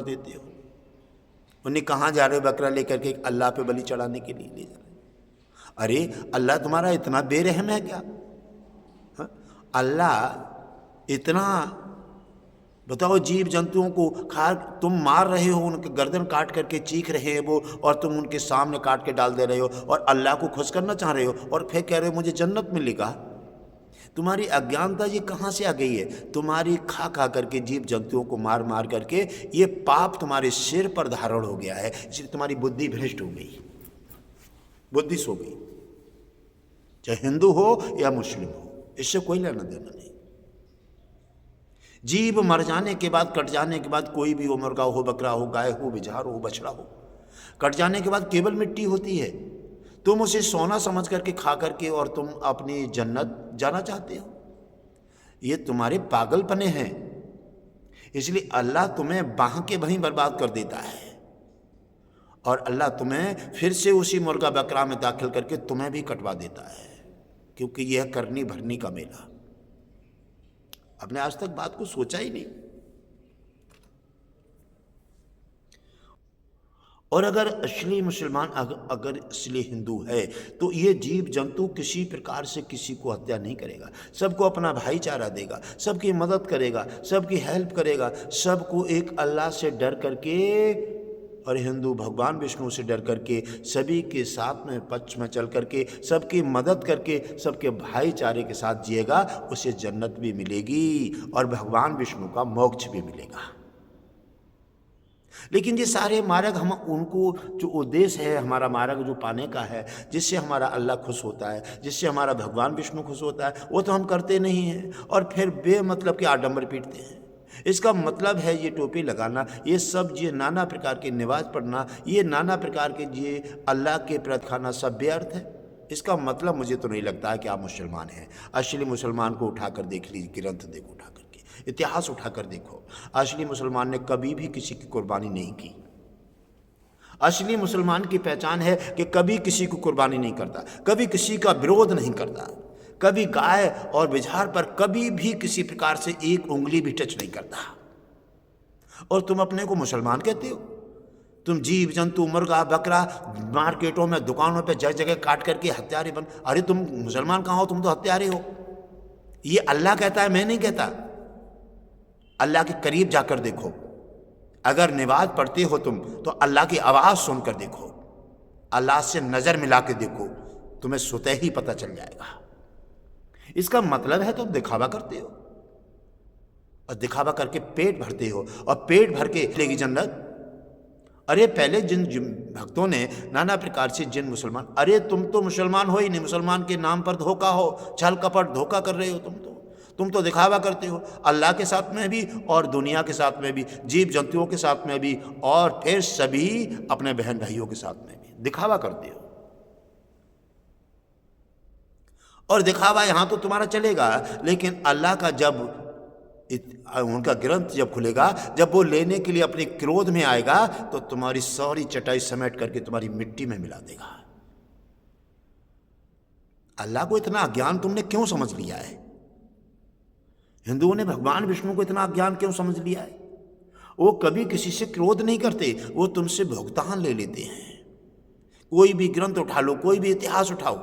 देते हो। उन्हें कहाँ जा रहे हो बकरा लेकर के? अल्लाह पे बलि चढ़ाने के लिए ले जा रहे हो। अरे अल्लाह तुम्हारा इतना बेरहम है क्या? हाँ? अल्लाह इतना, बताओ, जीव जंतुओं को खा, तुम मार रहे हो, उनके गर्दन काट करके चीख रहे हैं वो, और तुम उनके सामने काट के डाल दे रहे हो, और अल्लाह को खुश करना चाह रहे हो, और फिर कह रहे हो मुझे जन्नत मिलेगा। तुम्हारी अज्ञानता ये कहाँ से आ गई है? तुम्हारी खा खा करके, जीव जंतुओं को मार मार करके ये पाप तुम्हारे सिर पर धारण हो गया है, इसलिए तुम्हारी बुद्धि भ्रष्ट हो गई, बुद्धि सो गई। चाहे हिंदू हो या मुस्लिम हो, इससे कोई लेना देना नहीं। जीव मर जाने के बाद, कट जाने के बाद, कोई भी हो, मुर्गा हो, बकरा हो, गाय हो, बिझार हो, बछड़ा हो, कट जाने के बाद केवल मिट्टी होती है। तुम उसे सोना समझ करके खा करके और तुम अपनी जन्नत जाना चाहते हो। ये तुम्हारे पागलपने हैं। इसलिए अल्लाह तुम्हें बाह के वहीं बर्बाद कर देता है, और अल्लाह तुम्हें फिर से उसी मुर्गा बकरा में दाखिल करके तुम्हें भी कटवा देता है, क्योंकि यह करनी भरनी का मेला। आपने आज तक बात को सोचा ही नहीं। और अगर असली मुसलमान, अगर असली हिंदू है, तो ये जीव जंतु किसी प्रकार से किसी को हत्या नहीं करेगा, सबको अपना भाईचारा देगा, सबकी मदद करेगा, सबकी हेल्प करेगा, सबको एक अल्लाह से डर करके, और हिंदू भगवान विष्णु से डर करके, सभी के साथ में पक्ष में चल करके, सबकी मदद करके, सबके भाईचारे के साथ जिएगा, उसे जन्नत भी मिलेगी और भगवान विष्णु का मोक्ष भी मिलेगा। लेकिन ये सारे मार्ग, हम उनको, जो उद्देश्य है हमारा मार्ग जो पाने का है, जिससे हमारा अल्लाह खुश होता है, जिससे हमारा भगवान विष्णु खुश होता है, वो तो हम करते नहीं हैं, और फिर बेमतलब के आडंबर पीटते हैं। इसका मतलब है ये टोपी लगाना, ये सब, ये नाना प्रकार की नमाज पढ़ना, ये नाना प्रकार के ये अल्लाह के प्रति खाना, सब बेअर्थ है। इसका मतलब मुझे तो नहीं लगता है कि आप मुसलमान हैं। असली मुसलमान को उठाकर देख लीजिए, ग्रंथ देखो उठा करके, इतिहास उठाकर देखो। असली मुसलमान ने कभी भी किसी की कुर्बानी नहीं की। असली मुसलमान की पहचान है कि कभी किसी को कुर्बानी नहीं करता, कभी किसी का विरोध नहीं करता, कभी गाय और बिझार पर कभी भी किसी प्रकार से एक उंगली भी टच नहीं करता। और तुम अपने को मुसलमान कहते हो? तुम जीव जंतु, मुर्गा बकरा, मार्केटों में, दुकानों पे जगह जगह काट करके हत्यारे बन। अरे तुम मुसलमान कहाँ हो? तुम तो हत्यारे हो। ये अल्लाह कहता है, मैं नहीं कहता। अल्लाह के करीब जाकर देखो, अगर नमाज पढ़ते हो तुम, तो अल्लाह की आवाज़ सुनकर देखो, अल्लाह से नज़र मिला के देखो, तुम्हें स्वतः ही पता चल जाएगा। इसका मतलब है तुम दिखावा करते हो, और दिखावा करके पेट भरते हो, और पेट भर के लेगी जन्नत। अरे पहले जिन भक्तों ने नाना प्रकार से, जिन मुसलमान, अरे तुम तो मुसलमान हो ही नहीं, मुसलमान के नाम पर धोखा हो, छल कपट धोखा कर रहे हो, तुम तो दिखावा करते हो, अल्लाह के साथ में भी और दुनिया के साथ में भी, जीव जंतुओं के साथ में भी, और फिर सभी अपने बहन भाइयों के साथ में भी दिखावा करते हो। और दिखावा यहाँ तो तुम्हारा चलेगा, लेकिन अल्लाह का जब उनका ग्रंथ जब खुलेगा, जब वो लेने के लिए अपने क्रोध में आएगा, तो तुम्हारी सारी चटाई समेट करके तुम्हारी मिट्टी में मिला देगा। अल्लाह को इतना अज्ञान तुमने क्यों समझ लिया है? हिंदुओं ने भगवान विष्णु को इतना अज्ञान क्यों समझ लिया है? वो कभी किसी से क्रोध नहीं करते, वो तुमसे भुगतान ले लेते हैं। कोई भी ग्रंथ उठा लो, कोई भी इतिहास उठाओ,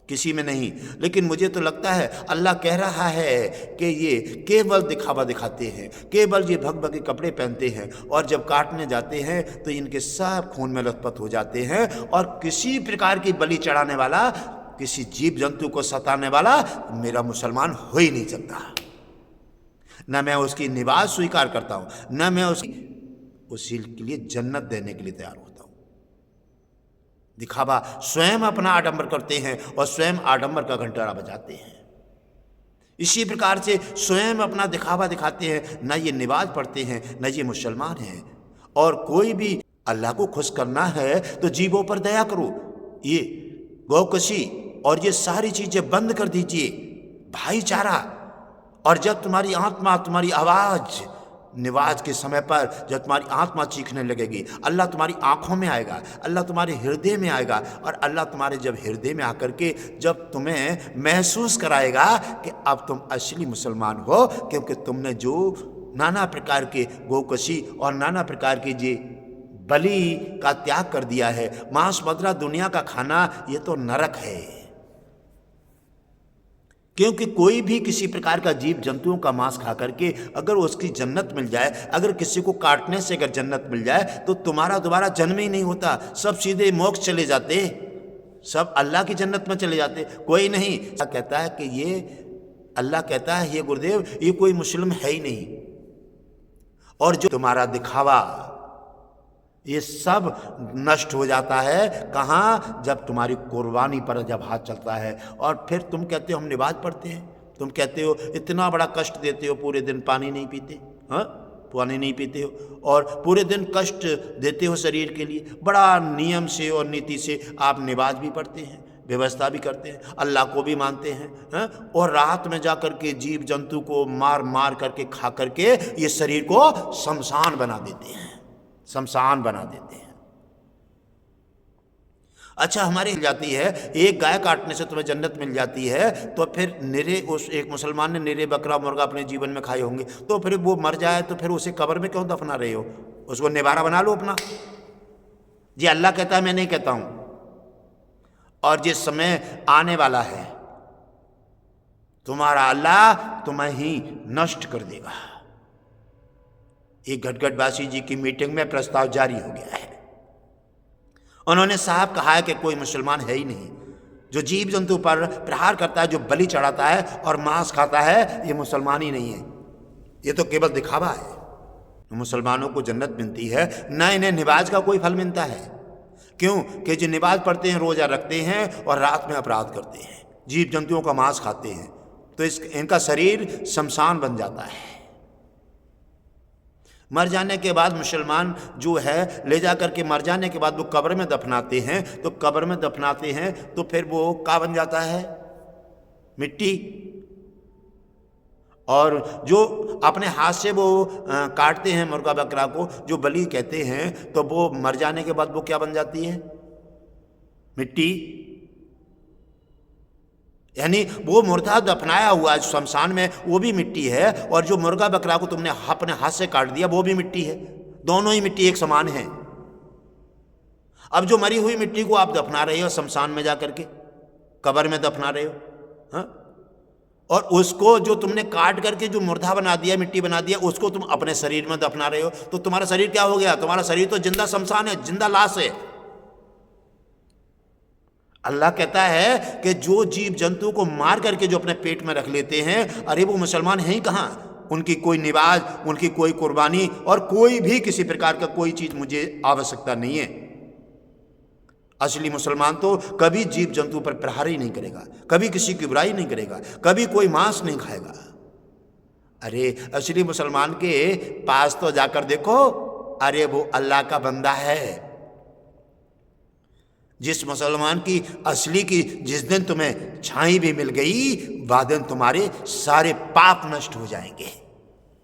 किसी में नहीं। लेकिन मुझे तो लगता है अल्लाह कह रहा है कि ये केवल दिखावा दिखाते हैं, केवल ये भग भग के कपड़े पहनते हैं, और जब काटने जाते हैं तो इनके सब खून में लथपथ हो जाते हैं, और किसी प्रकार की बलि चढ़ाने वाला, किसी जीव जंतु को सताने वाला मेरा मुसलमान हो ही नहीं सकता। न मैं उसकी निवाज स्वीकार करता हूं, न मैं उसी के लिए जन्नत देने के लिए तैयार होता हूं। दिखावा स्वयं अपना आडंबर करते हैं और स्वयं आडंबर का घंटारा बजाते हैं। इसी प्रकार से स्वयं अपना दिखावा दिखाते हैं, न ये नमाज पढ़ते हैं, न ये मुसलमान हैं। और कोई भी अल्लाह को खुश करना है तो जीवों पर दया करो, ये गौकशी और ये सारी चीजें बंद कर दीजिए, भाईचारा। और जब तुम्हारी आत्मा, तुम्हारी आवाज निवाज के समय पर, जब तुम्हारी आत्मा चीखने लगेगी, अल्लाह तुम्हारी आंखों में आएगा, अल्लाह तुम्हारे हृदय में आएगा, और अल्लाह तुम्हारे जब हृदय में आकर के जब तुम्हें महसूस कराएगा कि अब तुम असली मुसलमान हो, क्योंकि तुमने जो नाना प्रकार के गोकशी और नाना प्रकार के जे बलि का त्याग कर दिया है। मांस मदिरा दुनिया का खाना ये तो नरक है, क्योंकि कोई भी किसी प्रकार का जीव जंतुओं का मांस खा करके अगर उसकी जन्नत मिल जाए, अगर किसी को काटने से अगर जन्नत मिल जाए तो तुम्हारा दोबारा जन्म ही नहीं होता, सब सीधे मोक्ष चले जाते, सब अल्लाह की जन्नत में चले जाते। कोई नहीं कहता है कि ये अल्लाह कहता है ये गुरुदेव ये कोई मुस्लिम है ही नहीं, और जो तुम्हारा दिखावा ये सब नष्ट हो जाता है। कहाँ? जब तुम्हारी कुर्बानी पर जब हाथ चलता है। और फिर तुम कहते हो हम नमाज पढ़ते हैं, तुम कहते हो इतना बड़ा कष्ट देते हो, पूरे दिन पानी नहीं पीते, हाँ पानी नहीं पीते हो और पूरे दिन कष्ट देते हो शरीर के लिए, बड़ा नियम से और नीति से आप नमाज भी पढ़ते हैं, व्यवस्था भी करते हैं, अल्लाह को भी मानते हैं, हाँ? और रात में जा कर के जीव जंतु को मार मार करके खा करके ये शरीर को शमशान बना देते हैं, शमशान बना देते हैं। अच्छा हमारी जाती है एक गाय काटने से तुम्हें जन्नत मिल जाती है, तो फिर निरे उस एक मुसलमान ने निरे बकरा मुर्गा अपने जीवन में खाए होंगे, तो फिर वो मर जाए तो फिर उसे कब्र में क्यों दफना रहे हो? उसको निवारा बना लो अपना। जी अल्लाह कहता है, मैं नहीं कहता हूं। और जिस समय आने वाला है तुम्हारा अल्लाह तुम्हें ही नष्ट कर देगा। एक गटगटवासी जी की मीटिंग में प्रस्ताव जारी हो गया है। उन्होंने साहब कहा है कि कोई मुसलमान है ही नहीं जो जीव जंतु पर प्रहार करता है, जो बलि चढ़ाता है और मांस खाता है, ये मुसलमान ही नहीं है, ये तो केवल दिखावा है। मुसलमानों को जन्नत मिलती है ना, इन्हें नमाज का कोई फल मिलता है। क्यों? कि जो नमाज पढ़ते हैं, रोजा रखते हैं और रात में अपराध करते हैं, जीव जंतुओं का मांस खाते हैं, तो इनका शरीर शमशान बन जाता है। मर जाने के बाद मुसलमान जो है ले जा करके मर जाने के बाद वो कब्र में दफनाते हैं, तो कब्र में दफनाते हैं तो फिर वो क्या बन जाता है? मिट्टी। और जो अपने हाथ से वो काटते हैं मुर्गा बकरा को, जो बलि कहते हैं, तो वो मर जाने के बाद वो क्या बन जाती है? मिट्टी। यानी वो मुर्दा दफनाया हुआ शमशान में वो भी मिट्टी है, और जो मुर्गा बकरा को तुमने अपने हाथ से काट दिया वो भी मिट्टी है, दोनों ही मिट्टी एक समान है। अब जो मरी हुई मिट्टी को आप दफना रहे हो शमशान में जाकर के, कब्र में दफना रहे हो, हाँ? और उसको जो तुमने काट करके जो मुर्दा बना दिया, मिट्टी बना दिया, उसको तुम अपने शरीर में दफना रहे हो, तो तुम्हारा शरीर क्या हो गया? तुम्हारा शरीर तो जिंदा शमशान है, जिंदा लाश है। अल्लाह कहता है कि जो जीव जंतु को मार करके जो अपने पेट में रख लेते हैं, अरे वो मुसलमान हैं ही कहाँ? उनकी कोई नमाज, उनकी कोई कुर्बानी और कोई भी किसी प्रकार का कोई चीज़ मुझे आवश्यकता नहीं है। असली मुसलमान तो कभी जीव जंतु पर प्रहार ही नहीं करेगा, कभी किसी की बुराई नहीं करेगा, कभी कोई मांस नहीं खाएगा। अरे असली मुसलमान के पास तो जाकर देखो, अरे वो अल्लाह का बंदा है। जिस मुसलमान की असली की जिस दिन तुम्हें छाई भी मिल गई, वह दिन तुम्हारे सारे पाप नष्ट हो जाएंगे।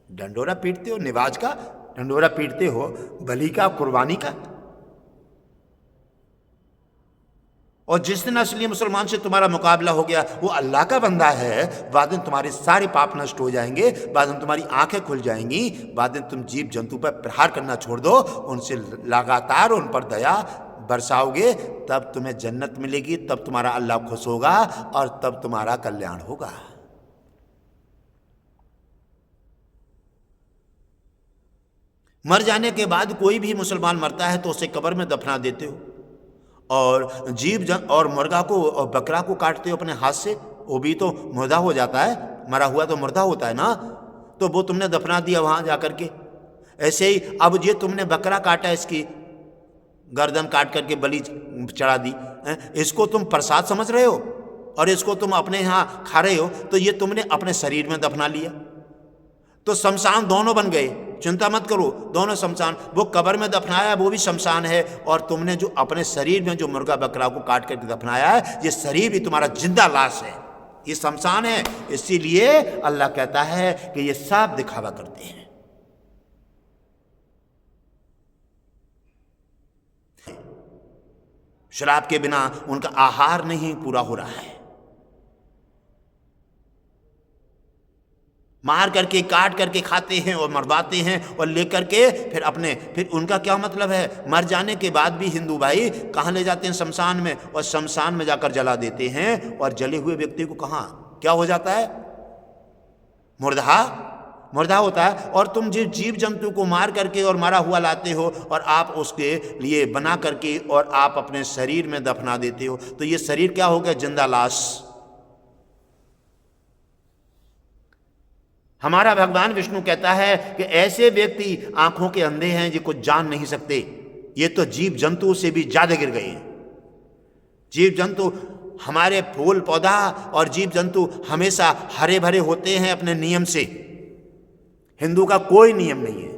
डंडोरा पीटते हो नमाज का, डंडोरा पीटते हो बलि का, कुर्बानी का, और जिस दिन असली मुसलमान से तुम्हारा मुकाबला हो गया, वो अल्लाह का बंदा है, वह दिन तुम्हारे सारे पाप नष्ट हो जाएंगे, वह दिन तुम्हारी आंखें खुल जाएंगी, वह दिन तुम जीव जंतु पर प्रहार करना छोड़ दो, उनसे लगातार उन पर दया बरसाओगे, तब तुम्हें जन्नत मिलेगी, तब तुम्हारा अल्लाह खुश होगा और तब तुम्हारा कल्याण होगा। मर जाने के बाद कोई भी मुसलमान मरता है तो उसे कब्र में दफना देते हो, और और मुर्गा को और बकरा को काटते हो अपने हाथ से, वो भी तो मुर्दा हो जाता है, मरा हुआ तो मुर्दा होता है ना, तो वो तुमने दफना दिया वहां जाकर के। ऐसे ही अब ये तुमने बकरा काटा, इसकी गर्दन काट करके बलि चढ़ा दी, इसको तुम प्रसाद समझ रहे हो और इसको तुम अपने यहाँ खा रहे हो, तो ये तुमने अपने शरीर में दफना लिया, तो शमशान दोनों बन गए। चिंता मत करो, दोनों शमशान, वो कब्र में दफनाया वो भी शमशान है, और तुमने जो अपने शरीर में जो मुर्गा बकरा को काट करके दफनाया है, ये शरीर भी तुम्हारा जिंदा लाश है, ये शमशान है। इसीलिए अल्लाह कहता है कि ये सब दिखावा करते हैं। शराब के बिना उनका आहार नहीं पूरा हो रहा है, मार करके काट करके खाते हैं और मरवाते हैं और लेकर के फिर उनका क्या मतलब है, मर जाने के बाद भी हिंदू भाई कहाँ ले जाते हैं, शमशान में, और शमशान में जाकर जला देते हैं। और जले हुए व्यक्ति को कहाँ क्या हो जाता है, मुर्दा होता है। और तुम जिस जीव जंतु को मार करके और मरा हुआ लाते हो और आप उसके लिए बना करके और आप अपने शरीर में दफना देते हो, तो ये शरीर क्या हो गया, जिंदा लाश। हमारा भगवान विष्णु कहता है कि ऐसे व्यक्ति आंखों के अंधे हैं जो कुछ जान नहीं सकते, ये तो जीव जंतु से भी ज्यादा गिर गए हैं। जीव जंतु, हमारे फूल पौधा और जीव जंतु हमेशा हरे भरे होते हैं अपने नियम से। हिंदू का कोई नियम नहीं है,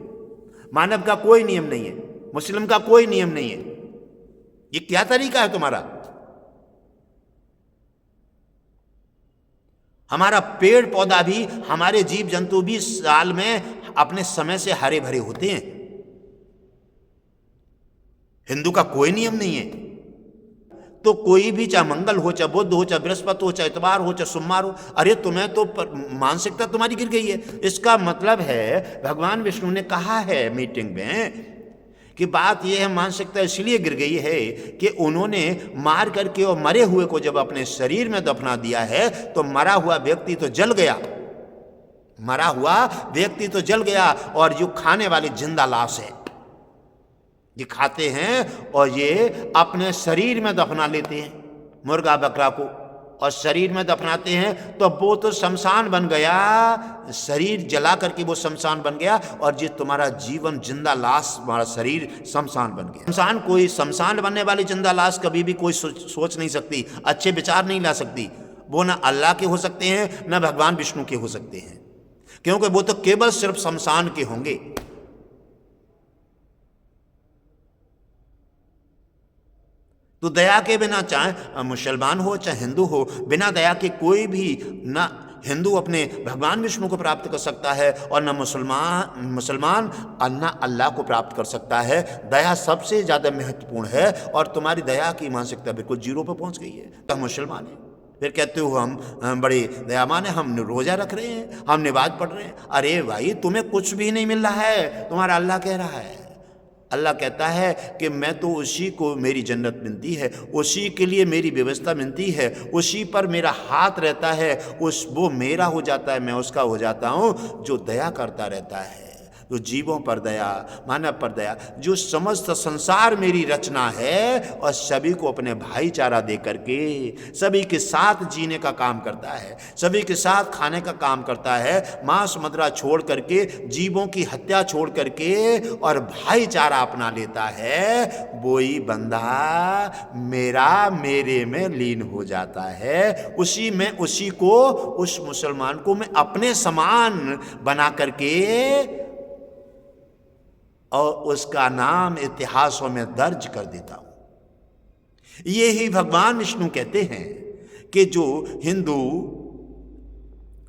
मानव का कोई नियम नहीं है, मुस्लिम का कोई नियम नहीं है। ये क्या तरीका है तुम्हारा? हमारा पेड़ पौधा भी, हमारे जीव जंतु भी साल में अपने समय से हरे भरे होते हैं। हिंदू का कोई नियम नहीं है। तो कोई भी, चाहे मंगल हो, चाहे बुध हो, चाहे बृहस्पति हो, चाहे इतवार हो, चाहे सोमवार हो, अरे तुम्हें तो मानसिकता तुम्हारी गिर गई है। इसका मतलब है भगवान विष्णु ने कहा है मीटिंग में कि बात यह है, मानसिकता इसलिए गिर गई है कि उन्होंने मार करके और मरे हुए को जब अपने शरीर में दफना दिया है तो मरा हुआ व्यक्ति तो जल गया, मरा हुआ व्यक्ति तो जल गया, और जो खाने वाली जिंदा लाश है, ये खाते हैं और ये अपने शरीर में दफना लेते हैं मुर्गा बकरा को, और शरीर में दफनाते हैं तो वो तो शमशान बन गया, शरीर जला करके वो शमशान बन गया, और जो तुम्हारा जीवन जिंदा लाश, तुम्हारा शरीर शमशान बन गया। कोई शमशान बनने वाली जिंदा लाश कभी भी कोई सोच नहीं सकती, अच्छे विचार नहीं ला सकती। वो ना अल्लाह के हो सकते हैं, ना भगवान विष्णु के हो सकते हैं, क्योंकि वो तो केवल सिर्फ शमशान के होंगे। तो दया के बिना, चाहे मुसलमान हो चाहे हिंदू हो, बिना दया के कोई भी ना हिंदू अपने भगवान विष्णु को प्राप्त कर सकता है और न मुसलमान और न अल्लाह को प्राप्त कर सकता है। दया सबसे ज़्यादा महत्वपूर्ण है, और तुम्हारी दया की मानसिकता बिल्कुल जीरो पर पहुंच गई है। तो हम मुसलमान हैं, फिर कहते हो हम बड़े दयावान हैं, हम रोज़ा रख रहे हैं, हम नमाज पढ़ रहे हैं। अरे भाई, तुम्हें कुछ भी नहीं मिल रहा है, तुम्हारा अल्लाह कह रहा है। अल्लाह कहता है कि मैं तो उसी को मेरी जन्नत मिलती है, उसी के लिए मेरी व्यवस्था मिलती है, उसी पर मेरा हाथ रहता है, वो मेरा हो जाता है, मैं उसका हो जाता हूँ, जो दया करता रहता है, जो जीवों पर दया, मानव पर दया, जो समस्त संसार मेरी रचना है, और सभी को अपने भाईचारा दे करके सभी के साथ जीने का काम करता है, सभी के साथ खाने का काम करता है, मांस मदिरा छोड़ करके, जीवों की हत्या छोड़ करके और भाईचारा अपना लेता है, वही बंदा मेरे में लीन हो जाता है। उसी में, उसी को, उस मुसलमान को मैं अपने समान बना करके और उसका नाम इतिहासों में दर्ज कर देता हूं। ये ही भगवान विष्णु कहते हैं कि जो हिंदू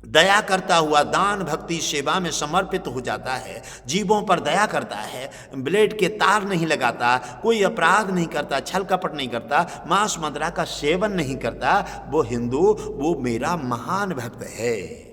दया करता हुआ दान भक्ति सेवा में समर्पित हो जाता है, जीवों पर दया करता है, ब्लेड के तार नहीं लगाता, कोई अपराध नहीं करता, छल कपट नहीं करता, मांस मदिरा का सेवन नहीं करता, वो हिंदू, वो मेरा महान भक्त है,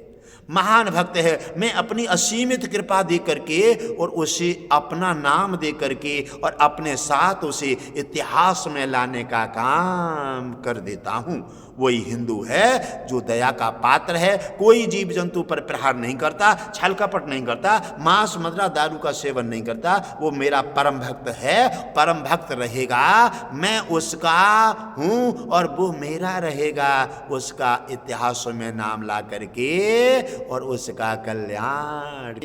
महान भक्त है। मैं अपनी असीमित कृपा दे करके और उसे अपना नाम दे करके और अपने साथ उसे इतिहास में लाने का काम कर देता हूँ। वही हिंदू है जो दया का पात्र है, कोई जीव जंतु पर प्रहार नहीं करता, छल कपट नहीं करता, मांस मदिरा दारू का सेवन नहीं करता, वो मेरा परम भक्त है, परम भक्त रहेगा, मैं उसका हूँ और वो मेरा रहेगा, उसका इतिहासों में नाम ला करके और उसका कल्याण।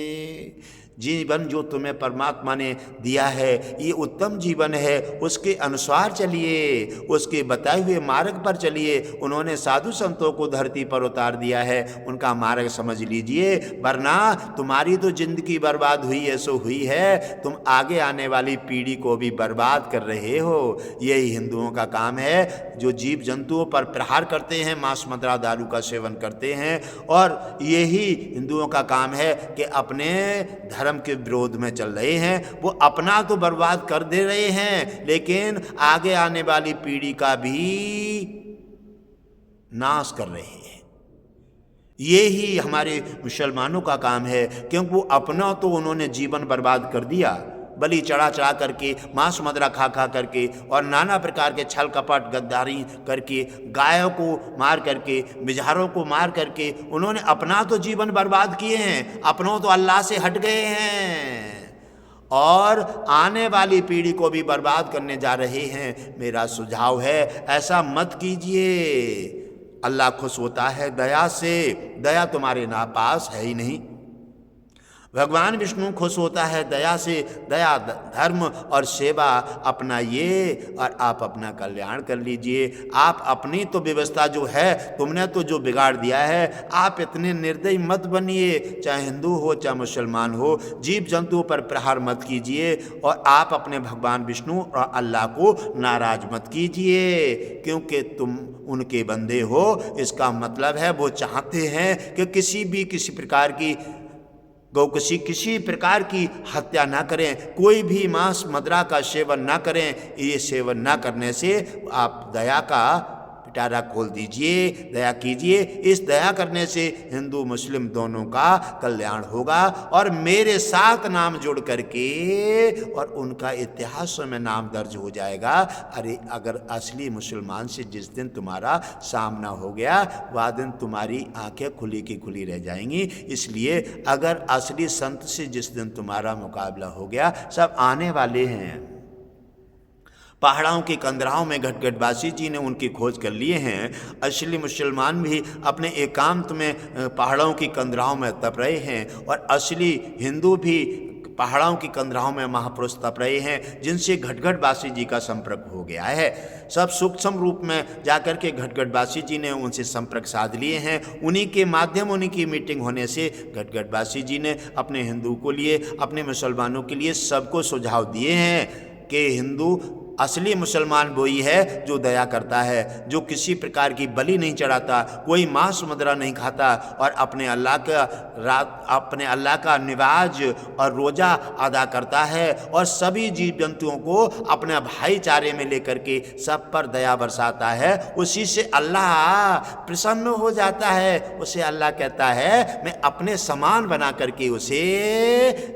जीवन जो तुम्हें परमात्मा ने दिया है, ये उत्तम जीवन है, उसके अनुसार चलिए, उसके बताए हुए मार्ग पर चलिए। उन्होंने साधु संतों को धरती पर उतार दिया है, उनका मार्ग समझ लीजिए, वरना तुम्हारी तो जिंदगी बर्बाद हुई है सो हुई है, तुम आगे आने वाली पीढ़ी को भी बर्बाद कर रहे हो। यही हिंदुओं का काम है, जो जीव जंतुओं पर प्रहार करते हैं, मांस मदिरा दारू का सेवन करते हैं, और यही हिंदुओं का काम है कि अपने धर्म के विरोध में चल रहे हैं। वो अपना तो बर्बाद कर दे रहे हैं, लेकिन आगे आने वाली पीढ़ी का भी नाश कर रहे हैं। ये ही हमारे मुसलमानों का काम है, क्योंकि वो अपना तो उन्होंने जीवन बर्बाद कर दिया, बलि चढ़ा चढ़ा करके, मांस मदरा खा खा करके, और नाना प्रकार के छल कपट गद्दारी करके, गायों को मार करके, बिजहारों को मार करके उन्होंने अपना तो जीवन बर्बाद किए हैं, अपनों तो अल्लाह से हट गए हैं और आने वाली पीढ़ी को भी बर्बाद करने जा रहे हैं। मेरा सुझाव है ऐसा मत कीजिए। अल्लाह खुश होता है दया से, दया तुम्हारे पास है ही नहीं। भगवान विष्णु खुश होता है दया से, दया धर्म और सेवा अपनाइए और आप अपना कल्याण कर लीजिए। आप अपनी तो व्यवस्था जो है तुमने तो जो बिगाड़ दिया है, आप इतने निर्दयी मत बनिए, चाहे हिंदू हो चाहे मुसलमान हो, जीव जंतुओं पर प्रहार मत कीजिए और आप अपने भगवान विष्णु और अल्लाह को नाराज मत कीजिए, क्योंकि तुम उनके बंदे हो। इसका मतलब है वो चाहते हैं कि किसी प्रकार की किसी प्रकार की हत्या ना करें, कोई भी मांस मदिरा का सेवन ना करें। ये सेवन ना करने से आप दया का पिटारा खोल दीजिए, दया कीजिए। इस दया करने से हिंदू मुस्लिम दोनों का कल्याण होगा और मेरे साथ नाम जोड़ करके और उनका इतिहास में नाम दर्ज हो जाएगा। अरे अगर असली मुसलमान से जिस दिन तुम्हारा सामना हो गया, वह दिन तुम्हारी आंखें खुली की खुली रह जाएंगी। इसलिए अगर असली संत से जिस दिन तुम्हारा मुकाबला हो गया, सब आने वाले हैं। पहाड़ों की कंदराओं में घटघटवासी जी ने उनकी खोज कर लिए हैं। असली मुसलमान भी अपने एकांत में पहाड़ों की कंदराओं में तप रहे हैं और असली हिंदू भी पहाड़ों की कंदराओं में महापुरुष तप रहे हैं, जिनसे घटघटवासी जी का संपर्क हो गया है। सब सूक्ष्म रूप में जाकर के घटघटवासी जी ने उनसे संपर्क साध लिए हैं। उन्हीं के माध्यम, उन्हीं की मीटिंग होने से घटघटवासी जी ने अपने हिंदू को लिए, अपने मुसलमानों के लिए सबको सुझाव दिए हैं कि हिंदू असली मुसलमान वही है जो दया करता है, जो किसी प्रकार की बलि नहीं चढ़ाता, कोई मांस मदिरा नहीं खाता और अपने अल्लाह का निवाज और रोज़ा अदा करता है और सभी जीव जंतुओं को अपने भाईचारे में लेकर के सब पर दया बरसाता है। उसी से अल्लाह प्रसन्न हो जाता है। उसे अल्लाह कहता है मैं अपने समान बना करके उसे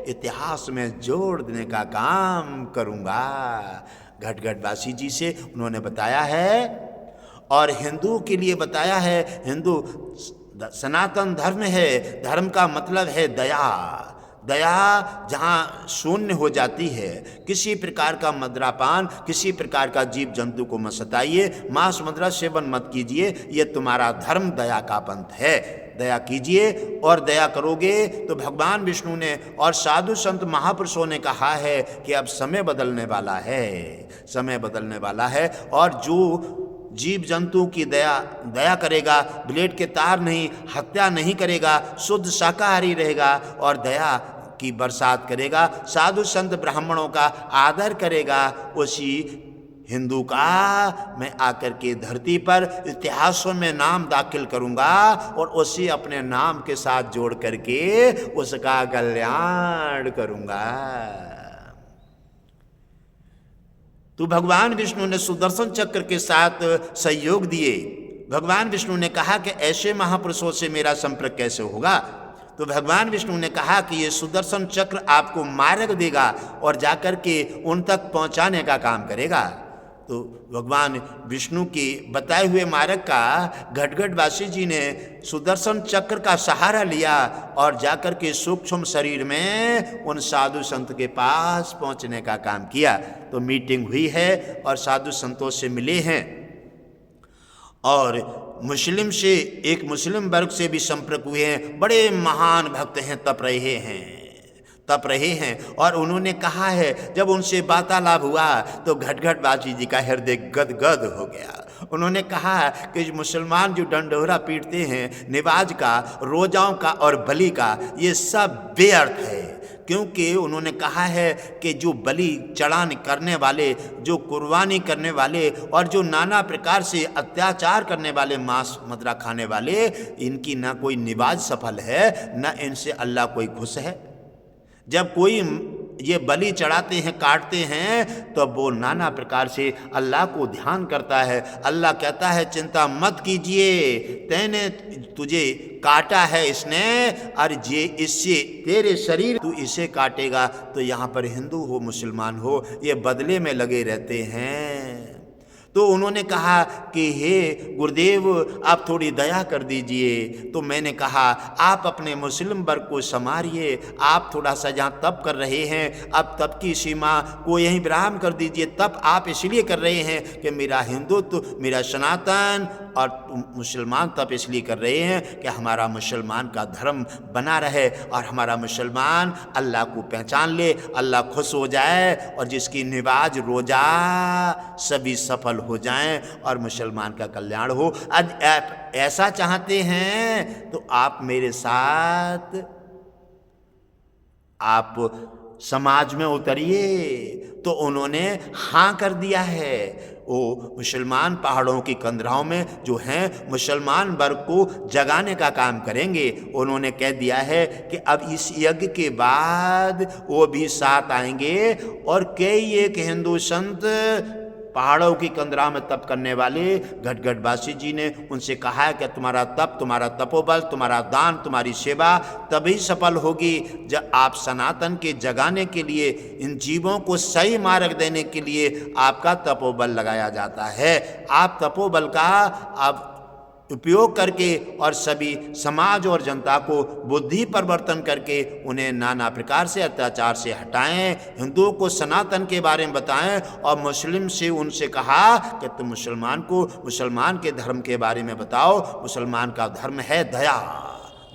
इतिहास में जोड़ देने का काम करूँगा। घटघटवासी जी से उन्होंने बताया है और हिंदू के लिए बताया है। हिंदू सनातन धर्म है, धर्म का मतलब है दया। दया जहाँ शून्य हो जाती है, किसी प्रकार का मदिरापान, किसी प्रकार का जीव जंतु को मत सताइए, मांस मदिरा सेवन मत कीजिए। ये तुम्हारा धर्म दया का पंथ है। दया कीजिए और दया करोगे तो भगवान विष्णु ने और साधु संत महापुरुषों ने कहा है कि अब समय बदलने वाला है, समय बदलने वाला है। और जो जीव जंतु की दया करेगा, ब्लेड के तार नहीं, हत्या नहीं करेगा, शुद्ध शाकाहारी रहेगा और दया की बरसात करेगा, साधु संत ब्राह्मणों का आदर करेगा, उसी हिंदू का मैं आकर के धरती पर इतिहासों में नाम दाखिल करूंगा और उसी अपने नाम के साथ जोड़ करके उसका कल्याण करूंगा। तो भगवान विष्णु ने सुदर्शन चक्र के साथ सहयोग दिए। भगवान विष्णु ने कहा कि ऐसे महापुरुषों से मेरा संपर्क कैसे होगा। तो भगवान विष्णु ने कहा कि ये सुदर्शन चक्र आपको मार्ग देगा और जाकर के उन तक पहुंचाने का काम करेगा। तो भगवान विष्णु के बताए हुए मार्ग का घटघटवासी जी ने सुदर्शन चक्र का सहारा लिया और जाकर के सूक्ष्म शरीर में उन साधु संत के पास पहुंचने का काम किया। तो मीटिंग हुई है और साधु संतों से मिले हैं और मुस्लिम से एक मुस्लिम वर्ग से भी संपर्क हुए हैं। बड़े महान भक्त हैं, तप रहे हैं और उन्होंने कहा है, जब उनसे वार्तालाप हुआ तो घटघटवासी जी का हृदय गदगद हो गया। उन्होंने कहा कि मुसलमान जो डंडोरा पीटते हैं निवाज का, रोजाओं का और बलि का, ये सब बेअर्थ है। क्योंकि उन्होंने कहा है कि जो बलि चढ़ान करने वाले, जो कुर्बानी करने वाले और जो नाना प्रकार से अत्याचार करने वाले, मांस मदिरा खाने वाले, इनकी ना कोई निवाज सफल है, ना इनसे अल्लाह कोई खुश है। जब कोई ये बलि चढ़ाते हैं, काटते हैं, तो वो नाना प्रकार से अल्लाह को ध्यान करता है। अल्लाह कहता है चिंता मत कीजिए, तैने तुझे काटा है इसने, और ये इससे तेरे शरीर तू इसे काटेगा। तो यहाँ पर हिंदू हो मुसलमान हो, ये बदले में लगे रहते हैं। तो उन्होंने कहा कि हे गुरुदेव आप थोड़ी दया कर दीजिए। तो मैंने कहा आप अपने मुस्लिम वर्ग को संवारिए, आप थोड़ा सा जहाँ तप कर रहे हैं, अब तप की सीमा को यहीं विराम कर दीजिए। तप आप इसलिए कर रहे हैं कि मेरा हिंदुत्व, मेरा सनातन, और मुसलमान तप इसलिए कर रहे हैं कि हमारा मुसलमान का धर्म बना रहे और हमारा मुसलमान अल्लाह को पहचान ले, अल्लाह खुश हो जाए और जिसकी नमाज रोजा सभी सफल हो जाएं और मुसलमान का कल्याण हो। आज आप ऐसा चाहते हैं तो आप मेरे साथ आप समाज में उतरिए। तो उन्होंने हाँ कर दिया है। वो मुसलमान पहाड़ों की कंदराओं में जो हैं मुसलमान वर्ग को जगाने का काम करेंगे। उन्होंने कह दिया है कि अब इस यज्ञ के बाद वो भी साथ आएंगे और कई एक हिंदू संत पहाड़ों की कंदरा में तप करने वाले घटघटवासी जी ने उनसे कहा है कि तुम्हारा तप, तुम्हारा तपोबल, तुम्हारा दान, तुम्हारी सेवा तभी सफल होगी जब आप सनातन के जगाने के लिए, इन जीवों को सही मार्ग देने के लिए आपका तपोबल लगाया जाता है। आप तपोबल का आप उपयोग करके और सभी समाज और जनता को बुद्धि परिवर्तन करके उन्हें नाना प्रकार से अत्याचार से हटाएं, हिंदुओं को सनातन के बारे में बताएं और मुस्लिम से उनसे कहा कि तुम मुसलमान को मुसलमान के धर्म के बारे में बताओ। मुसलमान का धर्म है दया,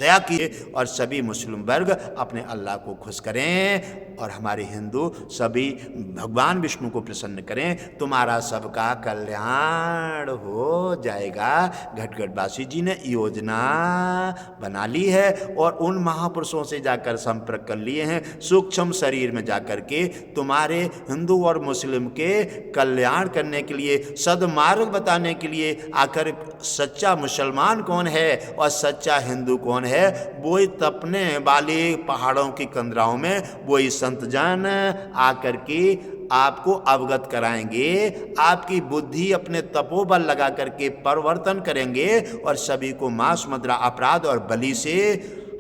दया कीजिए और सभी मुस्लिम वर्ग अपने अल्लाह को खुश करें और हमारे हिंदू सभी भगवान विष्णु को प्रसन्न करें। तुम्हारा सबका कल्याण हो जाएगा। घटघटवासी जी ने योजना बना ली है और उन महापुरुषों से जाकर संपर्क कर लिए हैं, सूक्ष्म शरीर में जाकर के तुम्हारे हिंदू और मुस्लिम के कल्याण करने के लिए, सदमार्ग बताने के लिए आकर सच्चा मुसलमान कौन है और सच्चा हिंदू कौन है, वही तपने वाले पहाड़ों की कंदराओं में वही संत जन आकर के आपको अवगत कराएंगे। आपकी बुद्धि अपने तपोबल लगा करके परिवर्तन करेंगे और सभी को मांस, मदिरा, अपराध और बलि से,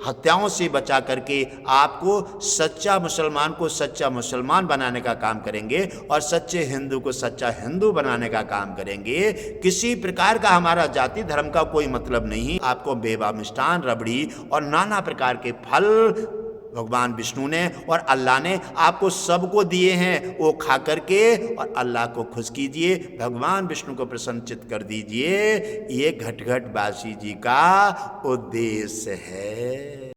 हत्याओं से बचा करके आपको सच्चा मुसलमान को सच्चा मुसलमान बनाने का काम करेंगे और सच्चे हिंदू को सच्चा हिंदू बनाने का काम करेंगे। किसी प्रकार का हमारा जाति धर्म का कोई मतलब नहीं। आपको मेवा, मिष्ठान, रबड़ी और नाना प्रकार के फल भगवान विष्णु ने और अल्लाह ने आपको सबको दिए हैं। वो खा करके और अल्लाह को खुश कीजिए, भगवान विष्णु को प्रसन्नचित कर दीजिए। ये घटघटवासी जी का उद्देश्य है।